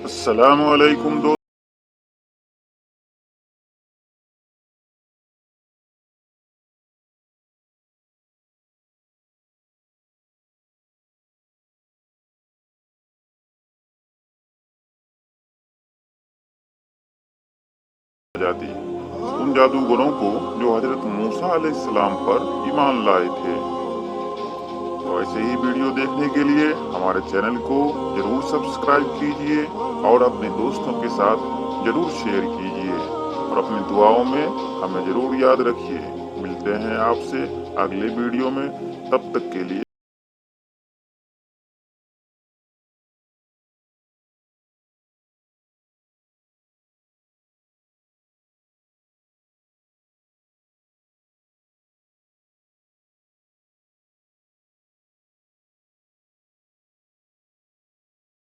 अस्सलामुअलैकुम दोस्तों। जाती उन जादूगरों को जो हजरत मूसा अलैहिस्सलाम पर ईमान लाए थे। तो ऐसे ही वीडियो देखने के लिए हमारे चैनल को जरूर सब्सक्राइब कीजिए और अपने दोस्तों के साथ जरूर शेयर कीजिए और अपनी दुआओं में हमें जरूर याद रखिए। मिलते हैं आपसे अगले वीडियो में, तब तक के लिए